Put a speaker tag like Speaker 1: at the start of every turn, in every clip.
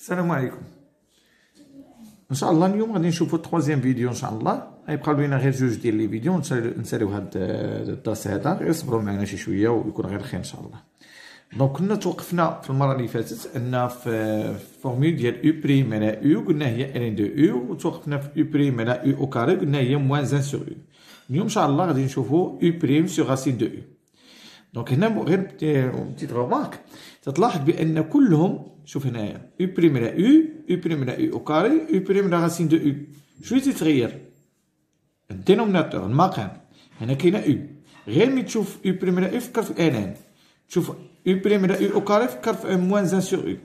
Speaker 1: السلام عليكم. ان شاء الله اليوم غادي نشوفوا التروازيام فيديو ان شاء الله. غيبقى لينا غير جوج ديال لي فيديو نساليو هاد الدرس هذا، غير صبروا معنا شي شويه ويكون غير خير ان شاء الله. دونك كنا توقفنا في المره اللي فاتت ان في فورمول ديال او بريم على او قلنا هي ان دو او، وتوقفنا في او بريم على او او كاري قلنا هي موان 1 سور او. اليوم ان شاء الله غادي نشوفوا او بريم سور راسين دو او. دونك هنا غير بتيت رومارك تتلاحظ بان كلهم، شوف هنايا او بريم على او بريم على او كاري او بريم على راسين دو او. شنو تيتغير؟ الدينوميناتور المقام. هنا كاينه او، غير ملي تشوف او بريم على او فكر في الان، تشوف او بريم على او كاري فكر في موان 1 سور او،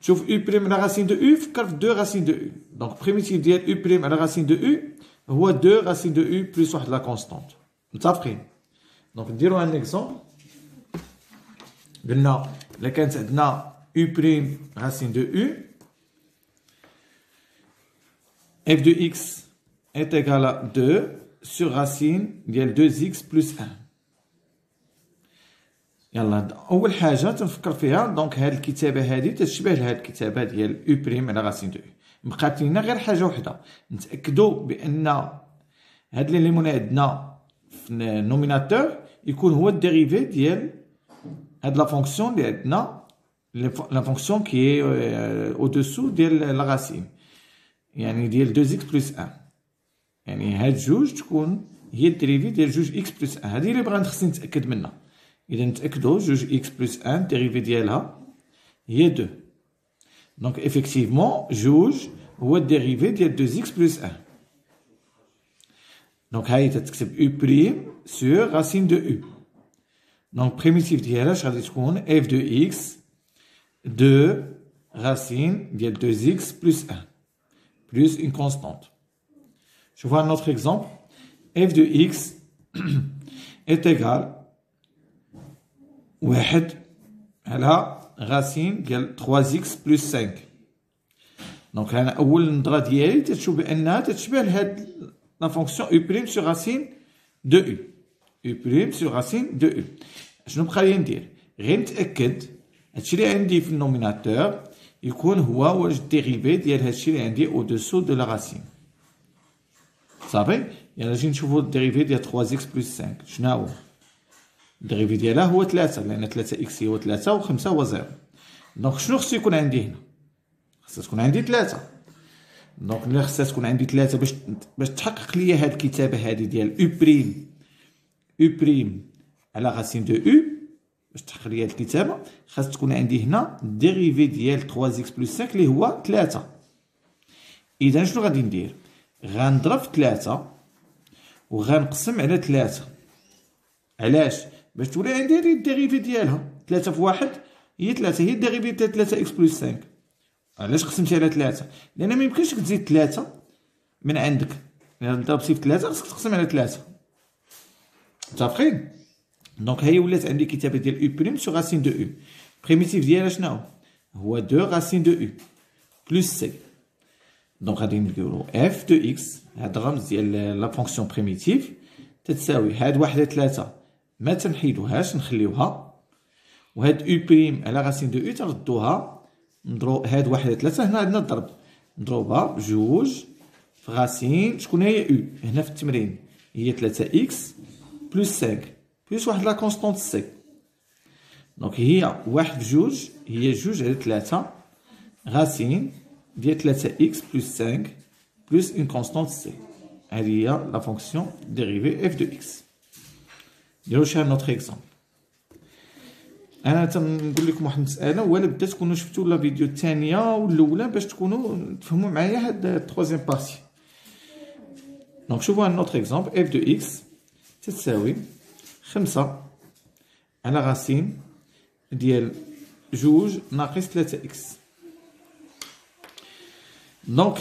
Speaker 1: تشوف او بريم على راسين دو او فكر في 2 راسين دو او. دونك بريميتيف ديال او بريم على راسين دو او هو 2 راسين دو او بلس واحد لا كونستانت. متفقين؟ دونك نديرو ان اكزومبل. قلنا الا كانت عندنا او بريم راسين دو او f de x est égal à 2 sur racine ديال 2x plus 1. يلا اول حاجه تنفكر فيها، دونك هاد الكتابه هادي تشبه لهاد الكتابه ديال او بريم على راسين دو او. بقات لينا غير حاجه وحده، نتاكدوا بان هاد لي ليمون عندنا في النوميناتور يكون هو الديريفي ديال هاد لا فونكسيون اللي عندنا، لا فونكسيون كي او دوسو ديال لا راسين، يعني ديال 2x بلس 1. يعني هاد جوج تكون هي الديريفي ديال جوج x بلس 1. هادي اللي بغا خصني نتاكد منها. اذا نتاكدوا جوج x بلس 1 الديريفي ديالها هي 2. دونك افيكتيفمون جوج هو الديريفي ديال 2x بلس 1. دونك هاهي تتكتب او بريم سور راسين دو او. دونك بريميتيف ديالها اش غادي تكون f de x 2 racine ديال 2x plus 1 plus une constante. Je vois un autre exemple. f de x est égal 1 على racine ديال 3x plus 5. دونك انا اول نظره ديالي تتشوف بانها تتشبه لهاد لا فونكسيون او بريم سور راسين دو او. او بريم سور راسين دو او. شنو بقى لي ندير؟ غير نتاكد هادشي اللي عندي في النوميناتور يكون هو واش الديريفي ديال هادشي اللي عندي او دوسو دو لا راسين. صافي؟ يلا نجي نشوفو الديريفي ديال 3x بلس 5. شنو هو؟ الديريفي ديالها هو 3، لان 3x هو 3 و5 هو 0. دونك شنو خصو يكون عندي هنا؟ خصها تكون عندي 3. دونك ملي خصها تكون عندي 3 باش تحقق ليا هاد الكتابه هادي ديال او بريم على راسين دو او، باش تحقق ليا هاد الكتابه خاص تكون عندي هنا الديريفي ديال 3x بلس 5 اللي هو 3. اذا شنو غادي ندير؟ غنضرب في 3 وغنقسم على 3. علاش؟ باش تولي عندي هادي الديريفي ديالها. 3 في 1 هي 3، هي الديريفي ديال 3x بلس 5. علاش قسمتي على 3؟ لان ما يمكنش تزيد 3 من عندك. الا ضربتي في 3 خصك تقسم على 3. متفقين؟ دونك هي ولات عندي كتابه ديال او بريم سور راسين دو او. بريميتيف ديالها شنو هو 2 راسين دو او بلس سي. دونك غادي نديرو اف دو اكس، هاد الرمز ديال لا فونكسيون بريميتيف تتساوي هاد وحده 3 ما تنحيدوهاش نخليوها، وهاد او بريم على راسين دو او تردوها. نضرب هاد وحده 3 هنا عندنا الضرب، نضربها بجوج في راسين شكون هي او هنا في التمرين هي 3x بلس 5 بلس واحد لا كونستانت سي. دونك هي واحد في جوج هي جوج على 3 راسين ديال 3x بلس 5 بلس اون كونستانت سي. هذه هي لا فونكسيون ديريفي f de x. نديرو شي نوتر اكزومبل. انا تنقول لكم واحد المساله، ولا بدا تكونوا شفتوا لا فيديو الثانيه والاولى باش تكونوا تفهموا معايا هاد التروازيام بارتي. دونك شوفوا ان نوتر اكزومبل. f de x تساوي 5 على راسين ديال جوج ناقص 3x. دونك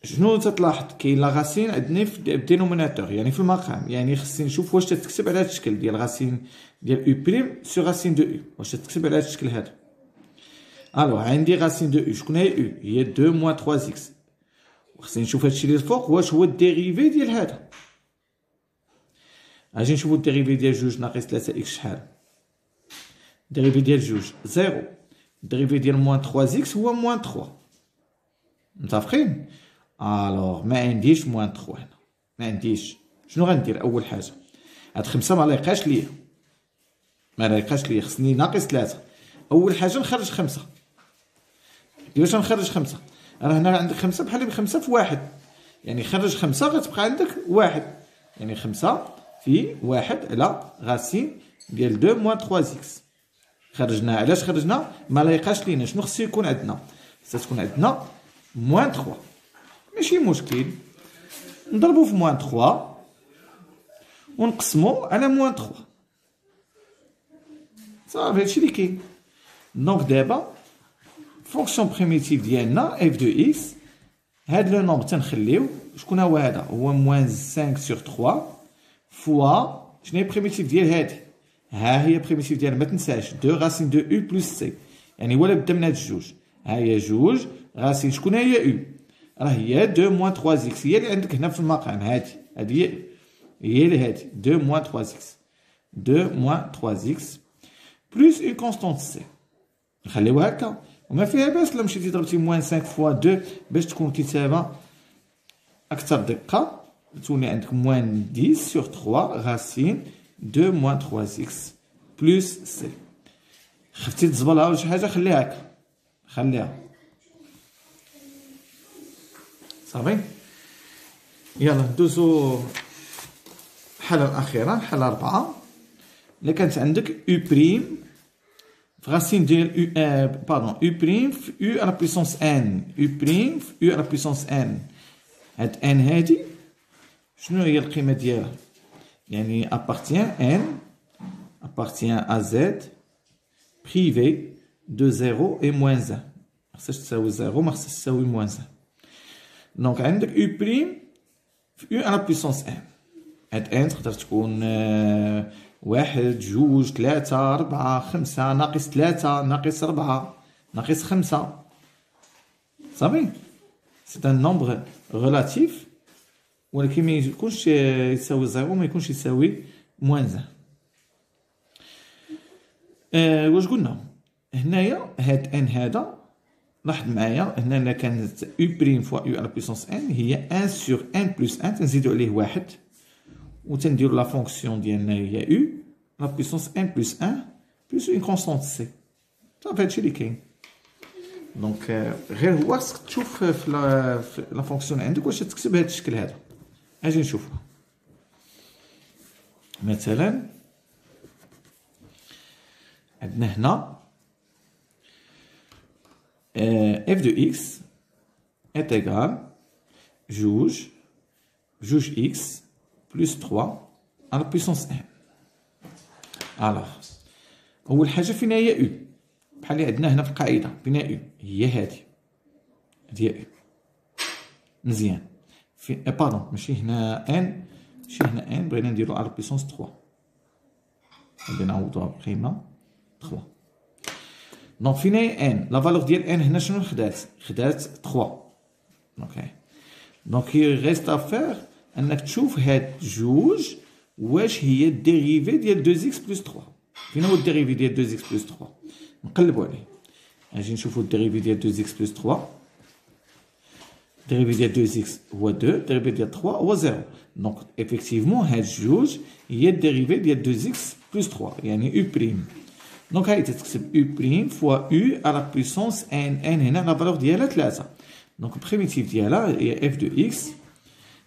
Speaker 1: شنو تتلاحظ؟ كاين لا راسين عندنا في الدينوميناتور يعني في المقام، يعني خصني نشوف واش تتكتب على هذا الشكل ديال راسين ديال او بريم سور راسين دو او، واش تتكتب على هذا الشكل هذا. الوغ عندي راسين دو او شكون هي او؟ هي 2 موان 3x. وخصني نشوف هادشي اللي الفوق واش هو الديريفي ديال هذا. اجي نشوفو الديريفي ديال جوج ناقص 3x شحال؟ الديريفي ديال جوج 0. الديريفي ديال موان 3x هو موان 3. متفقين؟ الوغ ما عنديش موان 3 هنا، ما عنديش. شنو غندير؟ اول حاجه هاد 5 ما لايقاش ليا، ما لايقاش ليا، خصني ناقص 3. اول حاجه نخرج 5. كيفاش نخرج 5؟ راه هنا عندك 5 بحال 5 في 1، يعني خرج 5 غتبقى عندك 1، يعني 5 في 1 على غاسين ديال 2 موان 3 اكس. خرجنا، علاش خرجنا؟ ما لايقاش لينا. شنو خصو يكون عندنا؟ خصها تكون عندنا موان 3. ماشي مشكل، نضربو في موان 3 ونقسمو على موان 3. صافي هادشي اللي كاين. دونك دابا فونكسيون بريميتيف ديالنا اف دو اكس، هاد لو نومبر تنخليو. شكون هو هذا؟ هو موان 5 سور 3 فوا شنو هي بريميتيف ديال هادي؟ ها هي بريميتيف ديالها ما تنساش 2 غاسين دو او بلس سي، يعني ولا بدا من هاد الجوج. ها هي جوج غاسين شكون هي او؟ راه هي 2 موان 3 اكس، هي اللي عندك هنا في المقام. هادي هي اللي هادي 2 موان 3 اكس، 2 موان 3 اكس بلس اون كونستانت سي. نخليوها هكا وما فيها باس. لو مشيتي ضربتي موان 5 فوا 2 باش تكون كتابه اكثر دقه، تولي عندك موان 10 سور 3 غاسين 2 موان 3 اكس بلس سي. خفتي تزبلها ولا شي حاجه خليها هكا، خليها صافي. يلا ندوزو الحاله الاخيره، الحاله 4. اللي كانت عندك او بريم في غاسين ديال او باردون او بريم في او على بويسونس ان، او بريم في او على بويسونس ان. هاد ان هادي شنو هي القيمه ديالها؟ يعني appartient n appartient à z privé de 0 et moins 1. ما خصهاش تساوي 0، ما خصهاش تساوي moins 1. دونك عندك u بريم في u على بويسونس n. هاد n تقدر تكون 1 2 3 4 5 ناقص 3 ناقص 4 ناقص 5. صافي سي ان نومبر ريلاتيف، ولكن ما يكونش يساوي 0، ما يكونش يساوي موان 1. واش قلنا هنايا؟ هاد ان هذا لاحظ معايا هنا كانت او بريم فوا او على بويسونس ان هي 1 سور 1 بلس 1، تنزيدو عليه 1 وتنديرو لا فونكسيون ديالنا هي او على بويسونس 1 بلس 1 بلس اون كونستانت سي. صافي هادشي اللي كاين. دونك غير هو خصك تشوف في لا فونكسيون عندك واش تكتب بهذا الشكل هذا. اجي نشوفها. مثلا عندنا هنا f de x est égal جوج x plus 3 à la puissance 1. alors اول حاجه فينا هي u بحال اللي عندنا هنا في القاعده، فينا u هي هذه هي u. مزيان في باردون ماشي هنا ان، ماشي هنا ان، بغينا نديرو على بويسونس 3، غادي نعوضوها بقيمه 3. دونك فينا هي ان، لا فالور ديال ان هنا شنو خدات 3. اوكي دونك ريست افير انك تشوف هاد جوج واش هي الديريفي ديال 2 اكس بلس 3. فين هو الديريفي ديال 2 اكس بلس 3؟ نقلبو عليه. اجي نشوفو الديريفي ديال 2 اكس بلس 3. الديريفي ديال 2 اكس هو 2، الديريفي ديال 3 هو 0. دونك افيكتيفمون هاد جوج هي الديريفي ديال 2 اكس بلس 3، يعني او بريم. دونك هاي تكتب او بريم فوا او على بويسونس ان. ان هنا لا فالور ديالها 3. دونك البريميتيف ديالها هي اف دو اكس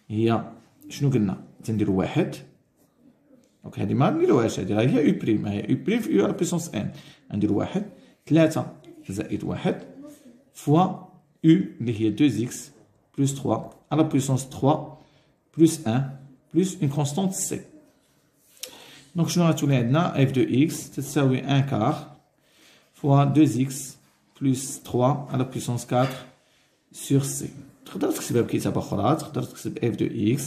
Speaker 1: هي شنو قلنا؟ تنديرو 1. دونك هادي ما نديروهاش، هادي راه هي او بريم، هي او بريم في او على بويسونس ان. نديرو 1 3 زائد 1 فوا او اللي هي 2 اكس plus 3 à la puissance 3 plus 1 plus une constante c. Donc شنو غتولي عندنا؟ f de x تساوي 1 quart fois 2x plus 3 à la puissance 4 sur c. تقدر تكتبها بكتابة أخرى، تقدر تكتب f de x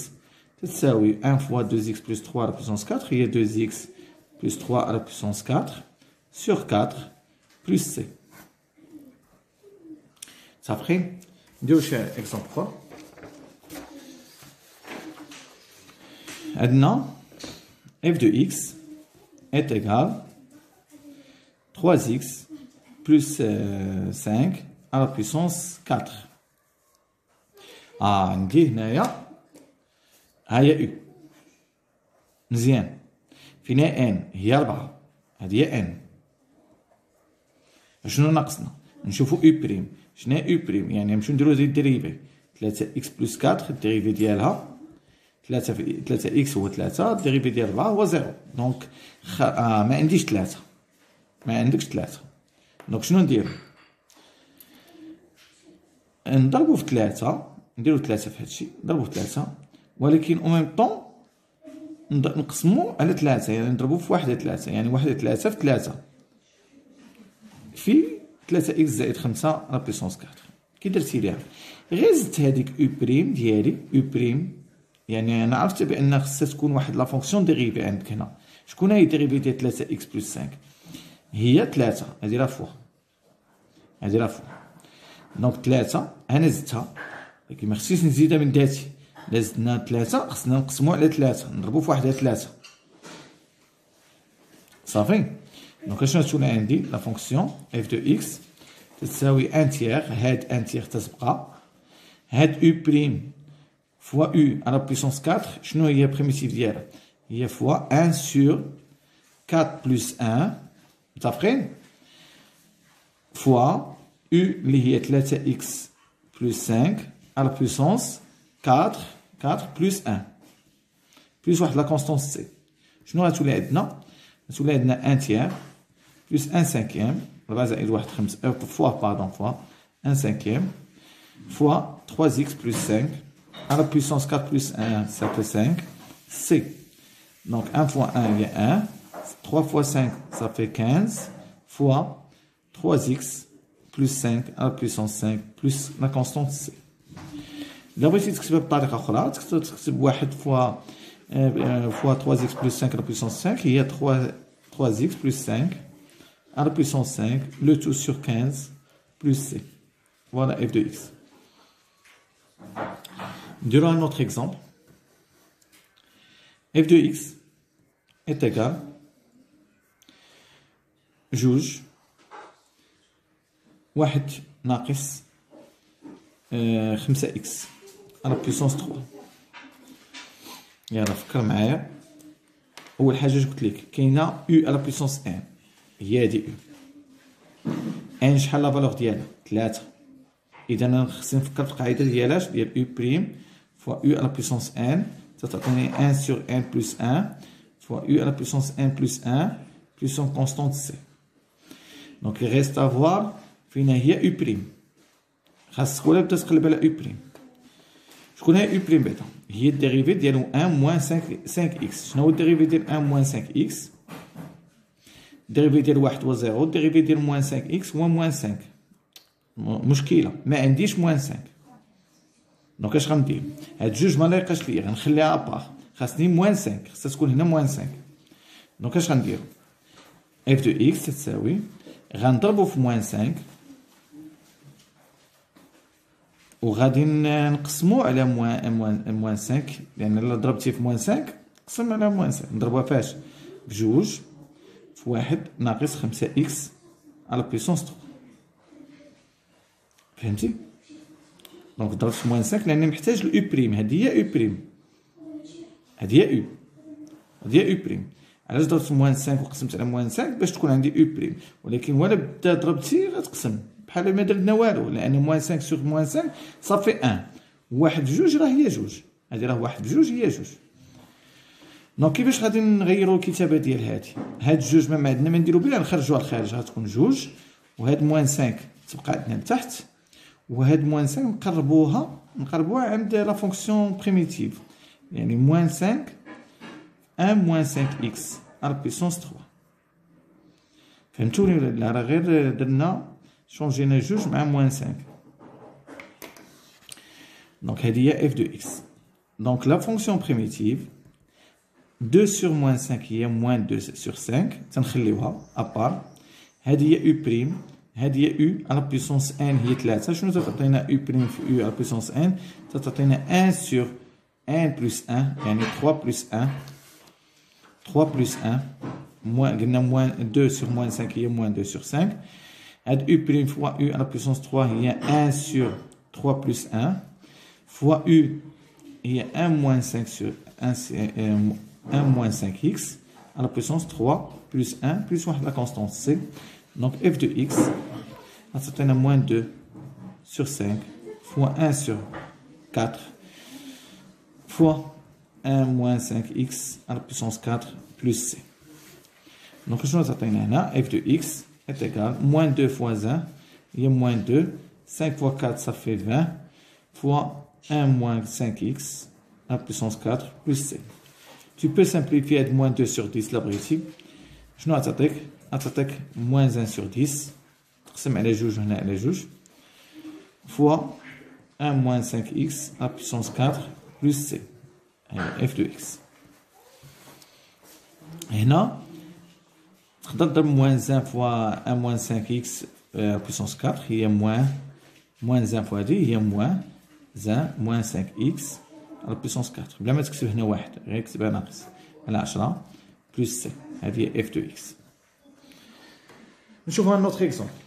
Speaker 1: تساوي 1 fois 2x plus 3 à la puissance 4 هي 2x plus 3 à la puissance 4 sur 4 plus c. صافي نديرو شي اكزومبل اخر. عندنا f de x est égal 3x plus 5 à la puissance 4. عندي هنايا هاهي او مزيان فينا ان هي 4 هادي هي ان. شنو ناقصنا؟ نشوفو او بريم. شنو هي او بريم؟ يعني نمشيو نديرو زي الديريفي 3 اكس بلس 4 الديريفي ديالها 3 اكس هو 3 الديريفي ديال 4 هو 0. دونك ما عنديش 3 ما عندكش 3. دونك شنو نديرو؟ نضربو في 3 نديرو 3 في هادشي نضربو في 3 ولكن او ميم طون نقسمو على 3 يعني نضربو في 1 3 يعني 1 3 في 3 في 3 اكس زائد 5 على بيسونس 4. كي درتي ليها غير زدت هذيك او بريم ديالي او بريم يعني انا عرفت بان خصها تكون واحد لا فونكسيون ديريفي عندك هنا. شكون هي ديريفي ديال 3 اكس بلس 5؟ هي 3 هادي راه فوق هادي راه فوق. دونك 3 انا زدتها ولكن ما خصنيش نزيدها من ذاتي. إلا زدنا 3 خصنا نقسمو على 3 نضربو في 1 3 صافي. دونك شنو تولي عندي لا فونكسيون اف دو اكس تساوي ان تيغ. هاد ان تيغ تتبقى هاد او بريم فوا او على بويسونس 4. شنو هي بريميتيف ديالها؟ هي فوا 1 سور 4 بلس 1 متفقين فوا او اللي هي 3 اكس بلس 5 على بويسونس 4 بلس 1 بلس واحد لا كونستونس سي. شنو غتولي عندنا؟ غتولي عندنا ان تيغ بلس ان سانكيام 4 زائد 1 5 فوا باردون فوا ان سانكيام فوا 3 اكس بلس 5 à la puissance 4 plus 1, ça fait 5. C. Donc 1 fois 1 est 1. 3 fois 5, ça fait 15. Fois 3x plus 5 à la puissance 5 plus la constante C. إذا بغيتي تكتبها بطريقة أخرى تقدر تكتب 1 fois 3x plus 5 à la puissance 5 هي 3x plus 5 à la puissance 5 le tout sur 15 plus C. Voilà f de x. Durant un autre exemple, f de x est égal جوج واحد ناقص 5 x على بويسونس 3. يلا فكر معايا. أول حاجة قلت لك كاينة او على بويسونس 1 هي هادي او ان شحال لا فالور ديالها 3. إذا أنا خصني نفكر في القاعدة ديالاش ديال او بريم fois u à la puissance n, ça va donner 1 sur n plus 1 fois u à la puissance n plus 1 plus son constante c. Donc il reste à voir فين هي u prime. خاصك ولا بدا تقلب على u prime. شكون هي u prime بعدا؟ هي الديريفي ديال 1 موان 5x. شنو هو الديريفي ديال 1 موان 5x؟ الديريفي ديال 1 هو 0 الديريفي ديال موان 5x هو موان 5. مشكلة ما عنديش موان 5. دونك اش غندير؟ هاد جوج ما لايقاش ليا غنخليها ابار. خاصني موان 5 خاصها تكون هنا موان 5. دونك اش غنديرو؟ اف دو اكس تساوي غنضربو في موان 5 وغادي نقسمو على موان 5 لان الا ضربتي في موان 5 قسم على موان 5 نضربوها فاش؟ بجوج في 1 ناقص 5 اكس على بويسونس 3. فهمتي؟ دونك ضربت في موان 5 لاني محتاج الاو بريم. هادي هي او بريم هادي هي او هادي هي او بريم. علاش ضربت في موان 5 وقسمت على موان 5 باش تكون عندي او بريم. ولكن ولا بدا ضربتي غتقسم بحال ما درنا والو لان موان 5 سور موان 5 صافي 1 واحد بجوج راه هي جوج. هادي راه واحد بجوج هي جوج. دونك كيفاش غادي نغيرو الكتابه ديال هادي؟ هاد جوج ما عندنا ما نديرو بلا نخرجوها للخارج غتكون جوج وهاد موان 5 تبقى عندنا لتحت وهاد موان 5 نقربوها عند لا فونكسيون بريميتيف يعني موان 5 1 موان 5 اكس على بويسونس 3. فهمتوني ولا لا؟ راه غير درنا شونجينا جوج مع موان 5. دونك هادي هي اف دو اكس. دونك لا فونكسيون بريميتيف 2 sur moins 5 هي moins 2 sur 5 تنخليوها ابار. هادي هي او بريم هادي هي او على بويسونس ان هي 3. شنو تعطينا او بريم في او على بويسونس ان؟ تعطينا 1 sur 1 plus 1 يعني 3 plus 1 3 plus 1 قلنا moins 2 sur moins 5 هي moins 2 sur 5. U' fois U à la puissance 3, il y a 1 sur 3 plus 1, fois U, il y a 1 moins 5 sur 1 moins 5x, à la puissance 3 plus 1 plus 1 la constante C. Donc f de x, on a moins 2 sur 5 fois 1 sur 4 fois 1 moins 5x à la puissance 4 plus c. Donc je nous atteignons là, f de x est égal moins 2 fois 1, il y a moins 2, 5 fois 4 ça fait 20, fois 1 moins 5x à la puissance 4 plus c. Tu peux simplifier de moins 2 sur 10 là ici. Je nous attends moins 1 sur 10. نقسم على جوج هنا على جوج fois 1 moins 5x à la puissance 4 plus c. f de x. هنا تقدر تضرب moins 1 fois 1 moins 5x à la puissance 4 هي moins 1 fois هذه هي moins 1 moins 5x à la puissance 4 بلا ما تكتب هنا واحد غير كتبها ناقص على 10 plus c. هذه هي f de x. نشوفوا un autre exemple.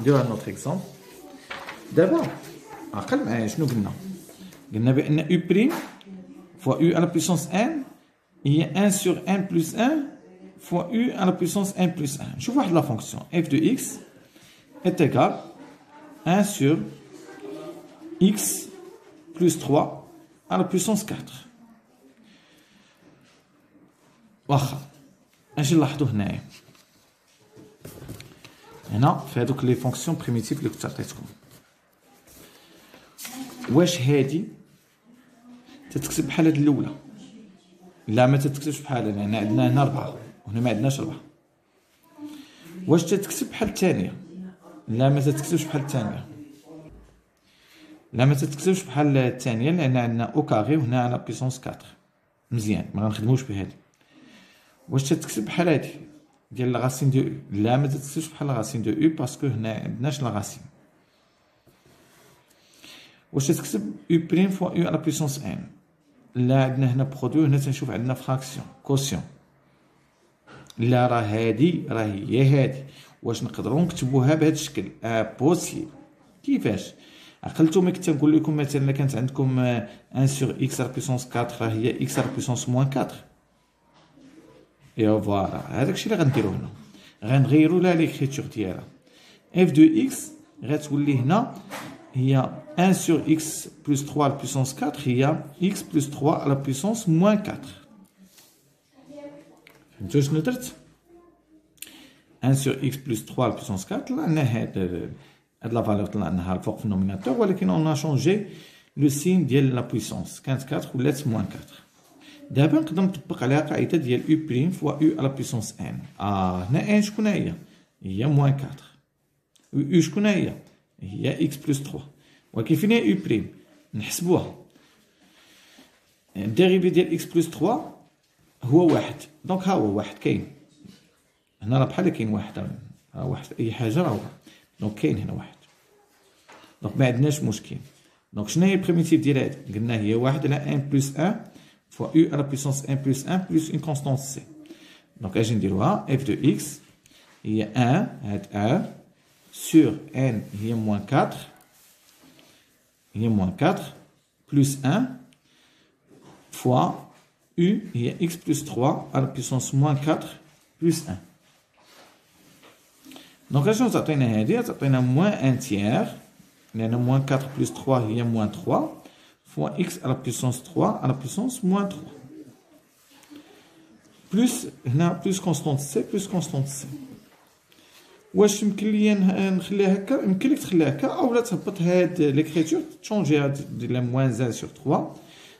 Speaker 1: نديرو un autre exemple. دابا عقل معايا شنو قلنا بان U' fois U à la puissance n هي 1 sur n plus 1 fois U à la puissance n plus 1. نشوف واحد la fonction f de x est égal 1 sur x plus 3 à la puissance 4. واخا اش نلاحظوا هنايا هنا في هذوك لي فونكسيون بريميتيف اللي كنت عطيتكم واش هادي تتكتب بحال هاد الاولى لا ما تتكتبش بحال لان عندنا هنا 4 وهنا ما عندناش 4 واش تتكتب بحال الثانيه لا ما تتكتبش بحال الثانيه لا ما تتكتبش بحال الثانيه لان عندنا او كاري وهنا على بيسونس 4 مزيان ما غنخدموش بهادي واش تتكتب بحال هادي ديال لا راسين دو او لا ما تتكتبش بحال لا راسين دو او باسكو هنا عندناش لا راسين واش تتكتب او بريم فوا او على بيسونس ان لا عندنا هنا برودوي هنا تنشوف عندنا فراكسيون كوسيون لا راه هادي راه هي هادي واش نقدروا نكتبوها بهذا الشكل بوسيبل كيفاش عقلتو ملي كنت نقول لكم مثلا كانت عندكم 1 سور اكس على بيسونس 4 راه هي اكس على بيسونس موان 4 ايوا فوالا هذاك الشيء اللي غنديرو هنا غنغيروا لها ليكريتور ديالها اف دو اكس غتولي هنا هي 1 sur x plus 3 à la puissance 4 هي x plus 3 à la puissance moins 4 فهمتوا شنو درت 1 sur x plus 3 à la puissance 4 طلعنا هاد لا فالور طلعناها الفوق في النوميناتور ولكن اون شونجي لو سين ديال لا بويسونس كانت 4 ولات موان 4 دابا نقدر نطبق عليها قاعده ديال u بريم فوا u على بيسونس n هنا n شكون هي موان 4 و u شكون هي x بلس 3 ولكن فين هي u بريم نحسبوها الديريفي ديال x بلس 3 هو واحد دونك ها هو واحد كاين هنا راه بحال كاين واحد ها واحد اي حاجه راه دونك كاين هنا واحد دونك ما عندناش مشكل دونك شنو هي البريميتيف ديال هاد قلنا هي واحد على 1 بلس 1 fois u à la puissance 1 plus 1 plus une constante c. Donc, je vais dire f de x, il y a 1 sur n, il y a moins 4, il y a moins 4, plus 1 fois u, il y a x plus 3 à la puissance moins 4 plus 1. Donc, je vais dire moins 1 tiers, il y a moins 4 plus 3, il y a moins 3. fois x à la puissance 3 à la puissance moins 3 plus هنا plus constante c plus constante c واش يمكن ليا نخليها هكا يمكن لك تخليها هكا اولا تهبط هاد ليكريتور تشونجيها دير موان 1 sur 3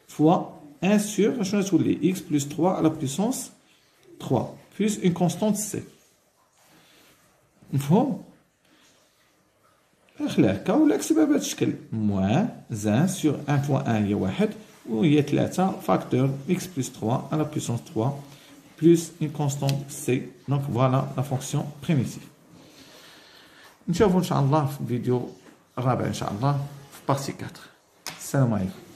Speaker 1: fois 1 sur شنو تولي x plus 3 à la puissance 3 plus une constante c مفهوم خليها هكا ولا اكتبها بهذا الشكل موان 1 sur 1 fois 1 هي واحد وهي 3 فاكتور x plus 3 à la puissance 3 plus une constante c donc voilà la fonction primitive. نشوفوا ان شاء الله في الفيديو الرابع ان شاء الله في بارتي 4. السلام عليكم.